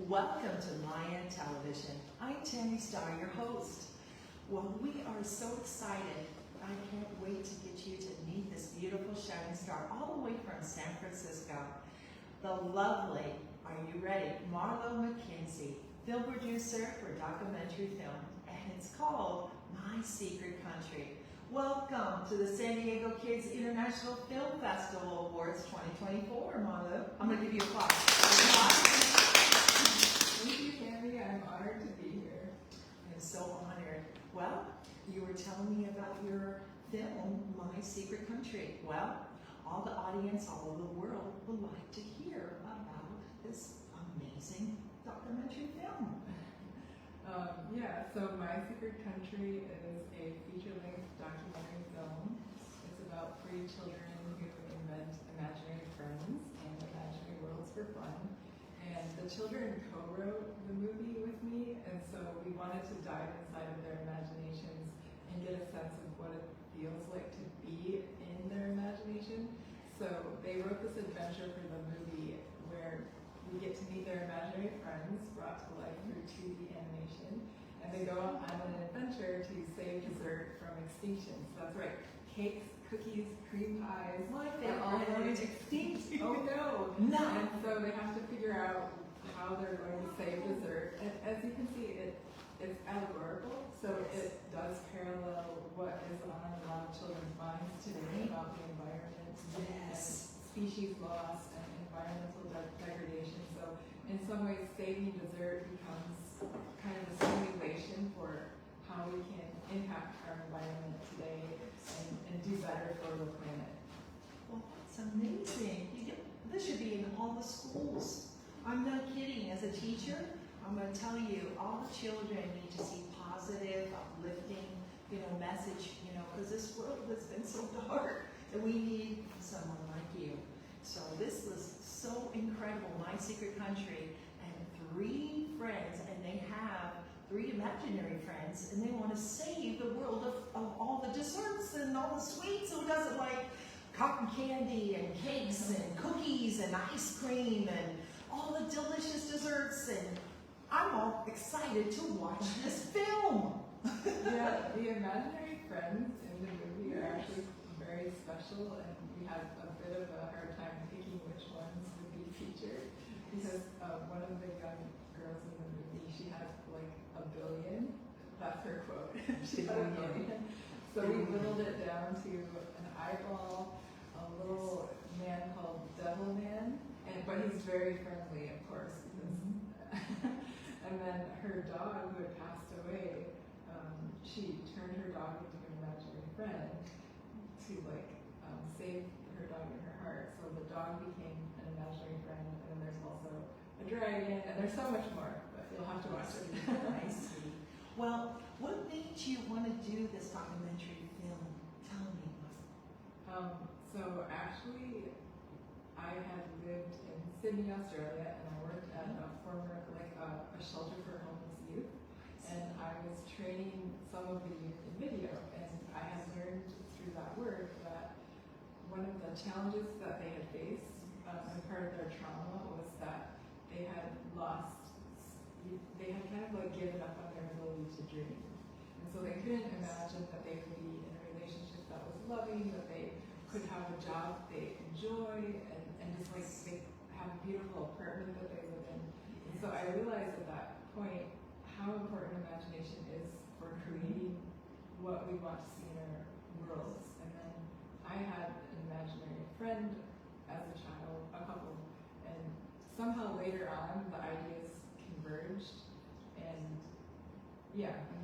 Welcome to Maeya Television. I'm Tammy Starr, your host. Well, we are so excited. I can't wait to get you to meet this beautiful shining star all the way from San Francisco. The lovely, are you ready, Marlo McKenzie, film producer for documentary film, and it's called My Secret Country. Welcome to the San Diego Kids International Film Festival Awards 2024, Marlo. I'm going to give you applause. Thank you, Tammy. I'm honored to be here. I'm so honored. Well, you were telling me about your film, My Secret Country. Well, all the audience all over the world would like to hear about this amazing documentary film. So My Secret Country is a feature-length documentary film. It's about 3 children who invent imaginary friends and imaginary worlds for fun. And the children co-wrote the movie with me, and so we wanted to dive inside of their imaginations and get a sense of what it feels like to be in their imagination. So they wrote this adventure for the movie where we get to meet their imaginary friends brought to life through 2D animation, and they go on an adventure to save dessert from extinction. So that's right, cakes, cookies, cream pies, are all going extinct. Oh no! No! And so they have to figure out how they're going to save dessert. And as you can see, it's allegorical, so it does parallel what is on a lot of children's minds today about the environment and species loss and environmental degradation. So in some ways, saving dessert becomes kind of a simulation for how we can impact our environment today and do better for the planet. Well, that's amazing. This should be in all the schools. I'm not kidding. As a teacher, I'm going to tell you, all the children need to see positive, uplifting, message, because this world has been so dark that we need someone like you. So this was so incredible, My Secret Country, and 3 friends, and they have 3 imaginary friends, and they want to save the world of all the desserts and all the sweets. Who doesn't like cotton candy and cakes and cookies and ice cream and all the delicious desserts? And I'm all excited to watch this film. Yeah, the imaginary friends in the movie are actually very special, and we had a bit of a hard time picking which ones would be featured, because one of the young girls in the movie, she had like a billion. That's her quote. She had a billion. So we whittled it down to an eyeball, a little man called Devil Man, but he's very friendly, of course. And then her dog, who had passed away, she turned her dog into an imaginary friend to save her dog in her heart. So the dog became an imaginary friend, and then there's also a dragon, and there's so much more, but you'll have to watch it. I see. Well, what made you want to do this documentary film? Tell me. So actually, I had lived in Sydney, Australia, and I worked at a shelter for homeless youth, and I was training some of the youth in video, and I had learned through that work that one of the challenges that they had faced, and part of their trauma, was that they had kind of given up on their ability to dream. And so they couldn't imagine that they could be in a relationship that was loving, that they could have a job they enjoy, and just they have a beautiful apartment that they live in. And so I realized at that point how important imagination is for creating what we want to see in our worlds. And then I had an imaginary friend as a child, a couple, and somehow later on the ideas converged, and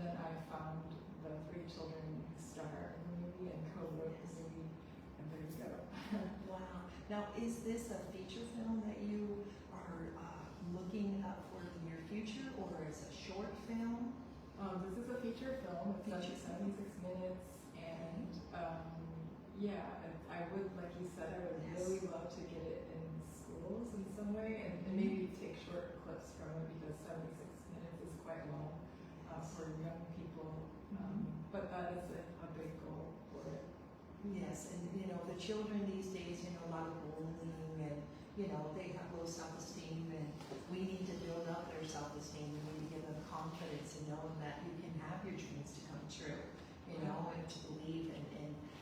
then I found the 3 children who star in the movie and co-wrote the movie, and there you go. Wow. Now, is this a feature film that you are looking up for the near future, or is it a short film? This is a feature film. It's 76 minutes, and I would, like you said, I would really love to get it in schools in some way, and maybe take short clips from it, because 76 minutes is quite long for young people. But that is a big goal for it. Yes, and the children these days, a lot of bullying, and they have low self-esteem, and we need to build up confidence in knowing that you can have your dreams to come true, you know, and to believe and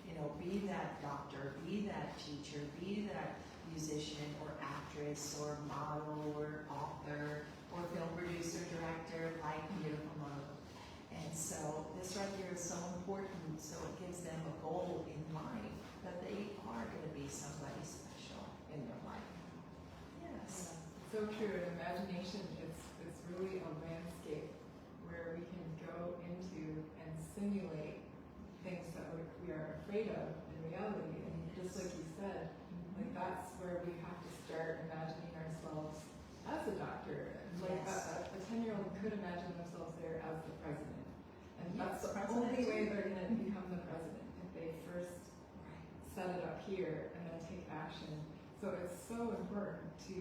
you know, be that doctor, be that teacher, be that musician or actress or model or author or film producer, director, like beautiful Marlo. And so this right here is so important, so it gives them a goal in mind that they are going to be somebody special in their life. Yes. So true. In imagination, it's really a landscape where we can go into and simulate things that we are afraid of in reality. And just like you said, like that's where we have to start imagining ourselves as a doctor. Like a 10-year-old could imagine themselves there as the president. And that's the only way they're going to become the president, if they first set it up here and then take action. So it's so important to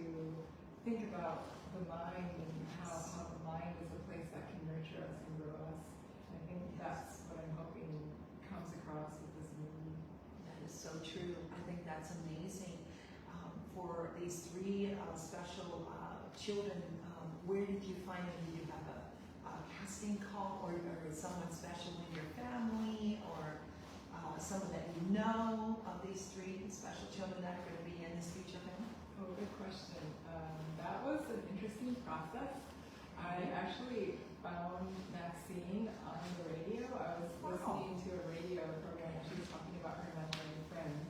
think about the mind and how the mind is a place that can nurture us and grow us. I think that's what I'm hoping comes across with this movie. That is so true. I think that's amazing. For these three special children, where did you find them? Did you have a casting call, or is someone special in your family, or someone that you know of these three special children that are going to be in this feature film? Oh, good question. That was an interesting process. I actually found Maxine on the radio. I was listening to a radio program and she was talking about her memory friends.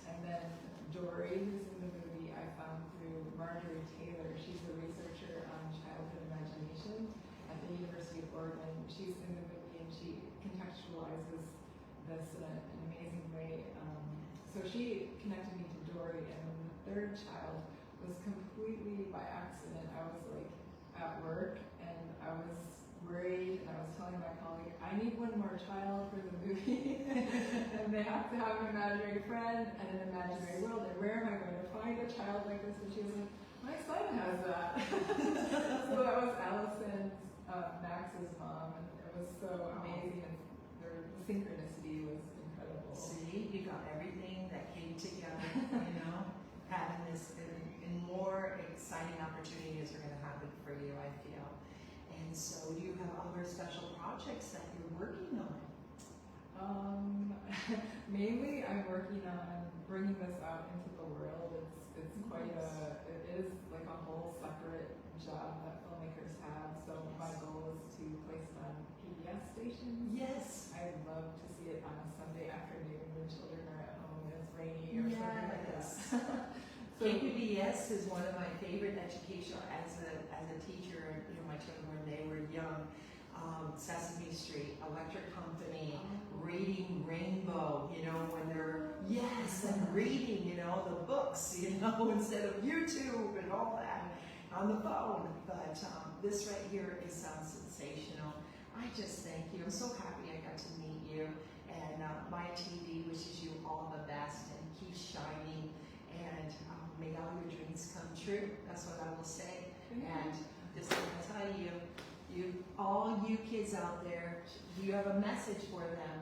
And then Dory, who's in the movie, I found through Marjorie Taylor. She's a researcher on childhood imagination at the University of Oregon. She's in the movie and she contextualizes this in an amazing way. So she connected me to Dory, and then the third child was completely by accident. I was like at work and I was worried, and I was telling my colleague, I need one more child for the movie. And they have to have an imaginary friend and an imaginary world, and where am I going to find a child like this? And she was like, my son has that. So that was Allison's, Max's mom, and it was so amazing, and the synchronicity was incredible. See, you got everything that came together, you know, having this, and more exciting opportunities are going to happen for you, I feel. And so do you have other special projects that you're working on? Mainly I'm working on bringing this out into the world. It's quite it is like a whole separate job that filmmakers have. So my goal is to place it on PBS stations. Yes. I'd love to see it on a Sunday afternoon when children are at home and it's rainy or something like that. So, KPBS is one of my favorite educational as a teacher. You know, my children when they were young. Sesame Street, Electric Company, Reading Rainbow. You know, when they're and reading. You know, the books. You know, instead of YouTube and all that on the phone. But this right here is sensational. I just thank you. I'm so happy I got to meet you. And Maeya TV wishes you all the best and keep shining. And may all your dreams come true. That's what I will say. And just want to tell you, all you kids out there, you have a message for them.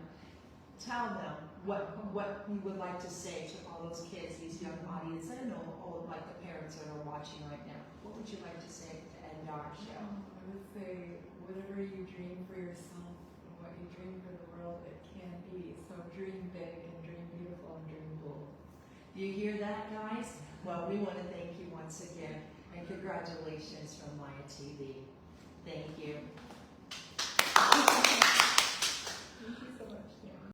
Tell them what you would like to say to all those kids, these young audience. I know all like the parents that are watching right now. What would you like to say to end our show? I would say, whatever you dream for yourself and what you dream for the world, it can be. So dream big and dream beautiful and dream bold. You hear that, guys? Well, we want to thank you once again, and congratulations from Maeya TV. Thank you.